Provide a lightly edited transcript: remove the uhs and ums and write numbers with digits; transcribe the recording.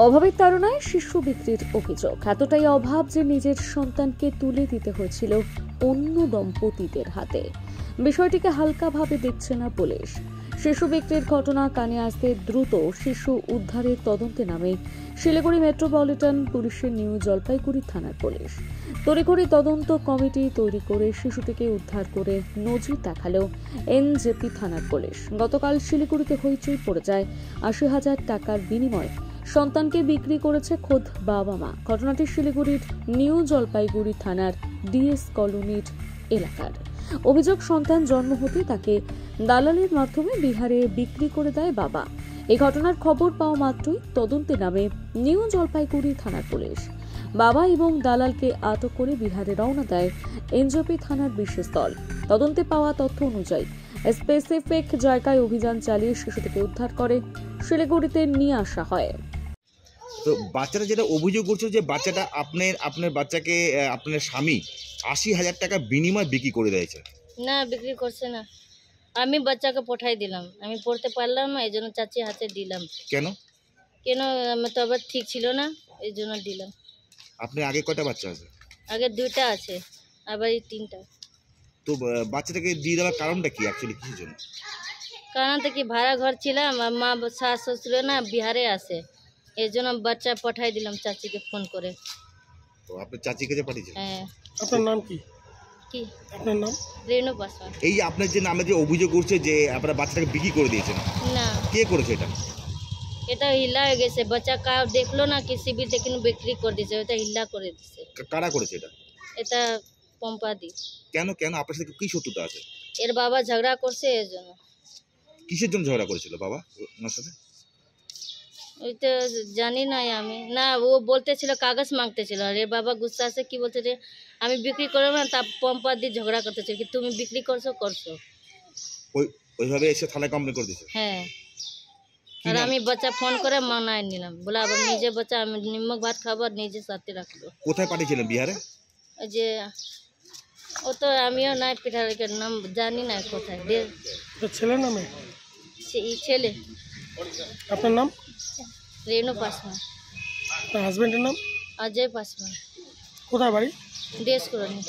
অভাবের তাড়নায় শিশু বিক্রির অভিযোগ। এতটাই অভাব যে নিজের সন্তানকে তুলে দিতে হয়েছিল অন্য দম্পতিদের হাতে। বিষয়টিকে হালকাভাবে দেখছে না পুলিশ। শিশু বিক্রির ঘটনা কানে আসতে দ্রুত শিশু উদ্ধারের তদন্তে নামে শিলিগুড়ি মেট্রোপলিটন পুলিশের নিউ জলপাইগুড়ি থানার পুলিশ। তড়িঘড়ি তদন্ত কমিটি তৈরি করে শিশুটিকে উদ্ধার করে নজির দেখালো এনজেপি থানার পুলিশ। গতকাল শিলিগুড়িতে হইচই পড়ে যায় ৮০,০০০ টাকার বিনিময়ে সন্তানকে বিক্রি করেছে খোদ বাবা মা। ঘটনাটি শিলিগুড়ির নিউ জলপাইগুড়ি থানার ডিএস কলোনির এলাকার। অভিযোগ, সন্তান জন্ম হতে তাকে দালালের মাধ্যমে বিহারে বিক্রি করে দেয় বাবা। এই ঘটনার খবর পাওয়া মাত্রই তদন্তে নামে নিউ জলপাইগুড়ি থানার পুলিশ। বাবা এবং দালালকে আটক করে বিহারে রওনা দেয় এনজেপি থানার বিশেষ দল। তদন্তে পাওয়া তথ্য অনুযায়ী স্পেসিফিক জায়গায় অভিযান চালিয়ে শিশুটিকে উদ্ধার করে শিলিগুড়িতে নিয়ে আসা হয়। তো বাচ্চাটা যেটা অভিযোগ করছে যে বাচ্চাটা আপনার বাচ্চাকে আপনার স্বামী ৮০,০০০ টাকা বিনিময় বিক্রি করে দিয়েছে। না, বিক্রি করছে না। আমি বাচ্চাকে পাঠাই দিলাম, আমি পড়তে পারলাম না, এই জন্য চাচি হাতে দিলাম। কেন? আমার তো আবার ঠিক ছিল না, এই জন্য দিলাম। আপনার আগে কয়টা বাচ্চা আছে? আগে 2টা আছে, আবার এই 3টা। তো বাচ্চাটাকে দিয়ে দেওয়ার কারণটা কি, অ্যাকচুয়ালি কিসের জন্য? কারণ তো কি, ভাড়া ঘর ছিলাম, আর মা শাশ শ্বশুর না বিহারে আসে, এই জন্য বাচ্চা পাঠাই দিলাম চাচিকে ফোন করে। তো আপনার চাচির কাছে পাঠিয়েছেন? হ্যাঁ। আপনার নাম কি? কি আপনার নাম? রেণু পাসওয়ান। এই যে আপনার যে নামে যে অভিযোগ করছে যে আপনার বাচ্চাটাকে বিক্রি করে দিয়েছেন, না, কে করেছে এটা? এটা হিলা হয়ে গেছে। বাচ্চা দেখলো না, কিসি भी দেখে বিক্রি করে দিয়েছে, এটা হিলা করে দিচ্ছে। কারা করেছে এটা? এটা পম্পাদি। কেন আপনার সাথে কি শত্রুতা আছে? এর বাবা ঝগড়া করছে, এর জন্য। কিসের জন্য ঝগড়া করেছিল বাবা ওনার সাথে? ওইটা জানি না আমি। না, ও বলতেছিল কাগজ মাংতেছিল, আর এর বাবা গুস্সা আছে কি বলছে যে আমি বিক্রি করবো না, তা পম্পা দিয়ে ঝগড়া করতেছিল কি তুমি বিক্রি করছো। ওইভাবে এসে থানায় কমপ্লেন করে দিয়েছে? হ্যাঁ। আর আমি বাচ্চা ফোন করে মানায় নিলাম, বলে আবার নিজে বাচ্চা আমি নিমক ভাত খাবো আর নিজে সাথে রাখবো। কোথায় পাঠিয়েছিলেন? বিহারে? ওই যে ও তো আমিও নাই, পিঠার নাম জানি না কোথায়। ছেলে নামে? ছেলে। আপনার নাম? রেণু পাসওয়ান। আপনার হাজবেন্ডের নাম? অজয় পাসওয়ান। কোথায় বাড়ি? দেশ কলোনি।